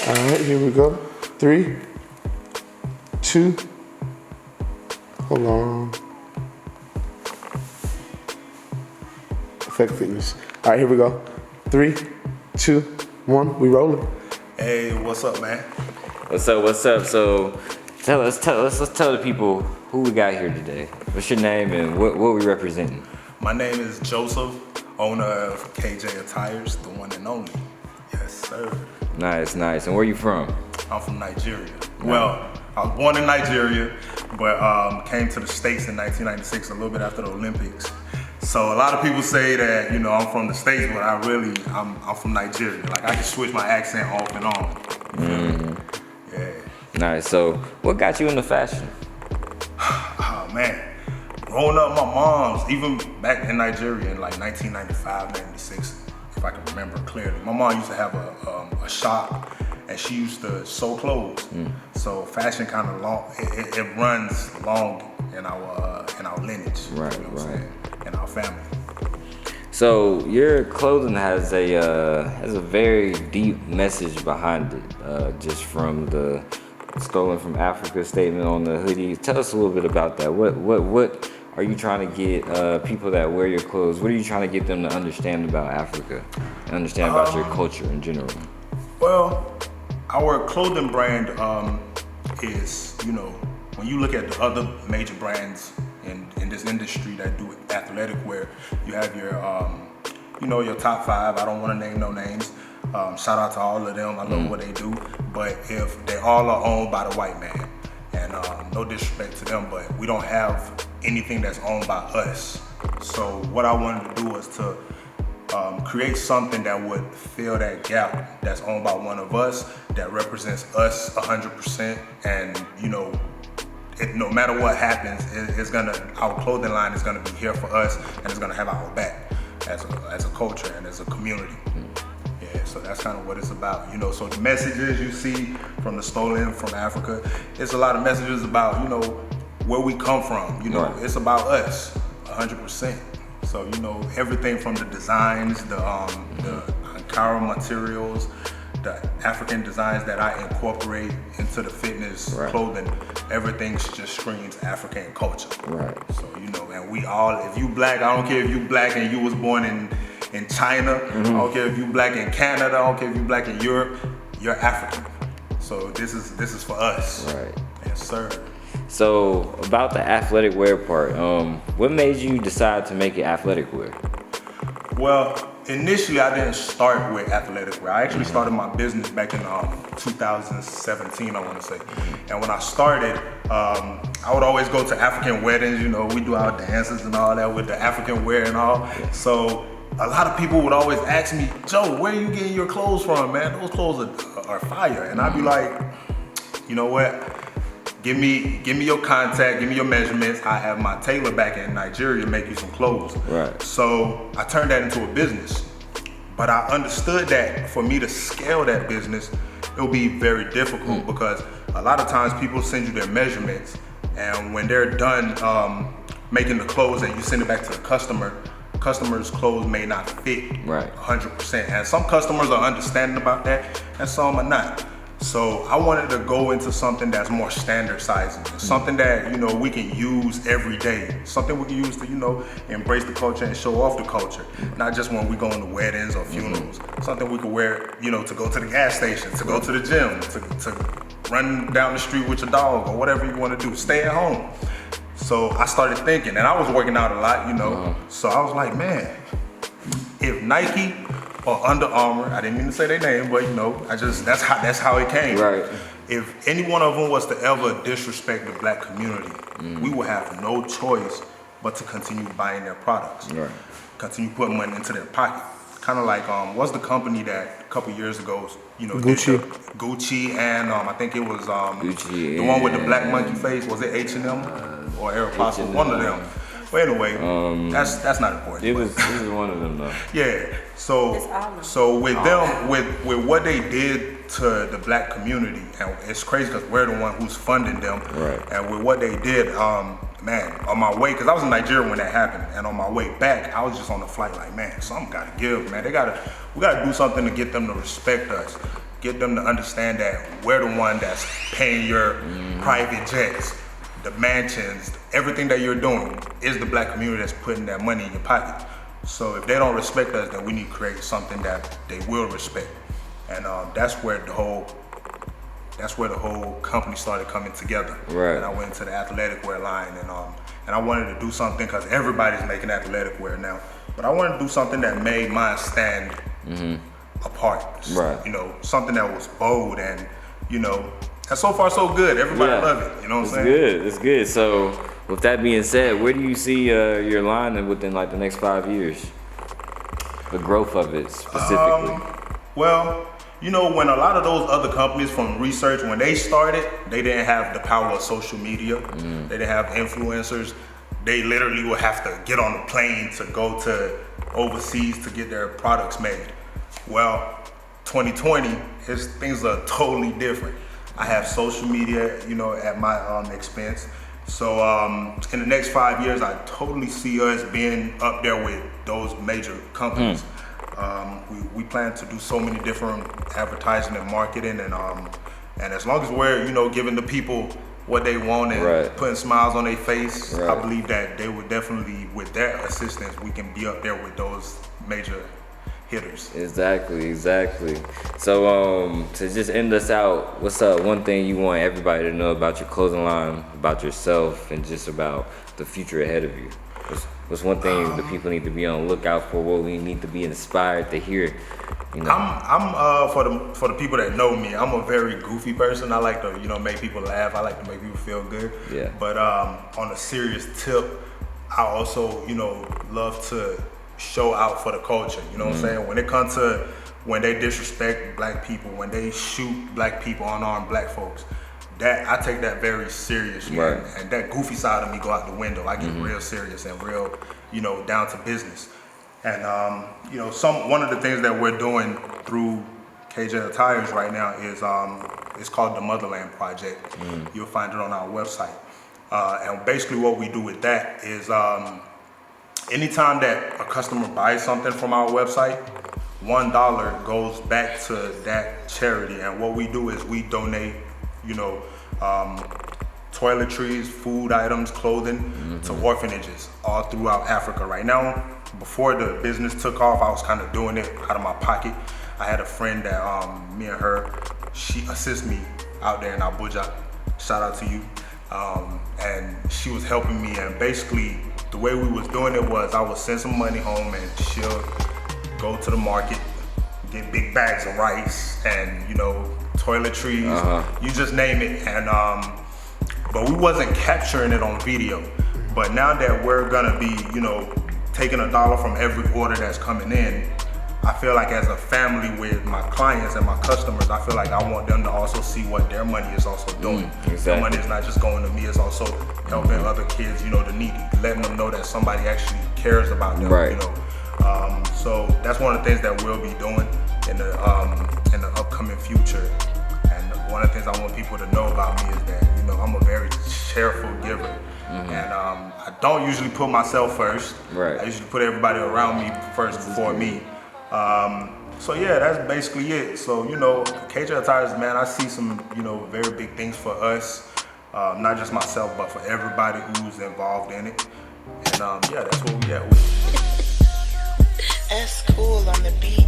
All right, here we go. 3, 2, hold on. Effect Fitness. All right, here we go. 3, 2, 1, we rolling. Hey, what's up, man? What's up? So let's tell the people who we got here today. What's your name and what we representing? My name is Joseph, owner of KJ Attires, the one and only. Yes, sir. Nice. And where you from? I'm from Nigeria. Well, I was born in Nigeria, but came to the States in 1996, a little bit after the Olympics. So a lot of people say that, I'm from the States, but I'm from Nigeria. Like, I can switch my accent off and on. Mm-hmm. Yeah. Nice. So what got you into fashion? Oh, man. Growing up, my mom's, even back in Nigeria in like 1995, 96, if I can remember clearly, my mom used to have a shop and she used to sew clothes. So fashion kind of long, it runs long in our lineage. Right. In our family. So your clothing has a very deep message behind it, just from the stolen from Africa statement on the hoodie. Tell us a little bit about that. What are you trying to get people that wear your clothes? What are you trying to get them to understand about Africa and understand about your culture in general? Well, our clothing brand is, when you look at the other major brands in this industry that do athletic wear, you have your, your top 5. I don't want to name no names. Shout out to all of them. I love what they do. But if they all are owned by the white man, and no disrespect to them, but we don't have anything that's owned by us. So what I wanted to do was to create something that would fill that gap that's owned by one of us, that represents us 100%, and no matter what happens, our clothing line is gonna be here for us, and it's gonna have our back as a culture and as a community. Yeah, so that's kind of what it's about. So the messages you see from the stolen from Africa, it's a lot of messages about, where we come from. Right. It's about us, 100%. So, everything from the designs, the Ankara materials, the African designs that I incorporate into the fitness clothing, everything just screams African culture. Right. So, and we all, if you black, I don't care if you black and you was born in China, I don't care if you black in Canada, I don't care if you black in Europe, you're African. So this is for us. Right. Yes, sir. So about the athletic wear part, what made you decide to make it athletic wear? Well, initially I didn't start with athletic wear. I actually started my business back in 2017, I want to say. And when I started, I would always go to African weddings. We do our dances and all that with the African wear and all. So a lot of people would always ask me, Joe, where are you getting your clothes from, man? Those clothes are fire. And I'd be like, you know what? Give me your contact, give me your measurements. I have my tailor back in Nigeria make you some clothes. Right. So I turned that into a business. But I understood that for me to scale that business, it will be very difficult because a lot of times people send you their measurements, and when they're done making the clothes and you send it back to the customer's clothes may not fit 100%. And some customers are understanding about that, and some are not. So I wanted to go into something that's more standard sizing, something that we can use every day, something we can use to embrace the culture and show off the culture, not just when we go into weddings or funerals. Something we could wear, to go to the gas station, to go to the gym, to run down the street with your dog or whatever you want to do. Stay at home. So I started thinking, and I was working out a lot, So I was like, man, if Nike or Under Armour, I didn't mean to say their name, but that's how it came. Right. If any one of them was to ever disrespect the black community, we would have no choice but to continue buying their products, continue putting money into their pocket. Kind of like what's the company that a couple years ago, Gucci and I think it was Gucci, the one with the black monkey face. Was it H&M or Aeropostale? One of them. But anyway, that's not important. It was one of them though. Yeah. So with them, with what they did to the black community, and it's crazy because we're the one who's funding them. Right. And with what they did, man, on my way, because I was in Nigeria when that happened, and on my way back, I was just on the flight like, man, something gotta give, man. We gotta do something to get them to respect us. get them to understand that we're the one that's paying your private jets, the mansions, everything that you're doing is the black community that's putting that money in your pocket. So if they don't respect us, then we need to create something that they will respect. And that's where the whole company started coming together. Right. And I went into the athletic wear line, and I wanted to do something, because everybody's making athletic wear now. But I wanted to do something that made mine stand apart. Right. You know, something that was bold, and you know, and so far so good. Everybody love it. You know what I'm saying? It's good. So with that being said, where do you see your line within like the next 5 years? The growth of it specifically. Well, you know, when a lot of those other companies from research, when they started, they didn't have the power of social media. They didn't have influencers. They literally would have to get on a plane to go to overseas to get their products made. Well, 2020, things are totally different. I have social media, you know, at my expense. So in the next 5 years, I totally see us being up there with those major companies. We plan to do so many different advertising and marketing, and as long as we're, you know, giving the people what they want and putting smiles on their face, I believe that they would definitely, with their assistance, we can be up there with those major hitters. Exactly. So to just end us out, what's up? One thing you want everybody to know about your clothing line, about yourself, and just about the future ahead of you? What's one thing the people need to be on the lookout for? What we need to be inspired to hear? You know? I'm for the people that know me, I'm a very goofy person. I like to, you know, make people laugh. I like to make people feel good. Yeah. But on a serious tip, I also, you know, love to show out for the culture. You know what I'm saying? When it comes to when they disrespect black people, when they shoot black people, unarmed black folks, that I take that very seriously. Right. And that goofy side of me go out the window. I get real serious and real, you know, down to business. And you know, one of the things that we're doing through KJ Attires right now is it's called the Motherland Project. You'll find it on our website. And basically what we do with that is anytime that a customer buys something from our website, $1 goes back to that charity. And what we do is we donate, you know, toiletries, food items, clothing to orphanages all throughout Africa. Right now, before the business took off, I was kind of doing it out of my pocket. I had a friend that me and her, she assists me out there in Abuja. Shout out to you. And she was helping me, and basically the way we was doing it was I would send some money home, and she'll go to the market, get big bags of rice and, you know, toiletries, you just name it. And but we wasn't capturing it on video. But now that we're gonna be, you know, taking $1 from every order that's coming in, I feel like as a family with my clients and my customers, I feel like I want them to also see what their money is also doing. Exactly. Their money is not just going to me, it's also helping other kids, you know, the needy, letting them know that somebody actually cares about them, you know. So that's one of the things that we'll be doing in the upcoming future. And one of the things I want people to know about me is that, you know, I'm a very cheerful giver. And I don't usually put myself first. I usually put everybody around me first before me. So yeah, that's basically it. So, you know, KJ Attires, man, I see some, you know, very big things for us. Not just myself, but for everybody who's involved in it. And yeah, that's what we got with. That's cool on the beat.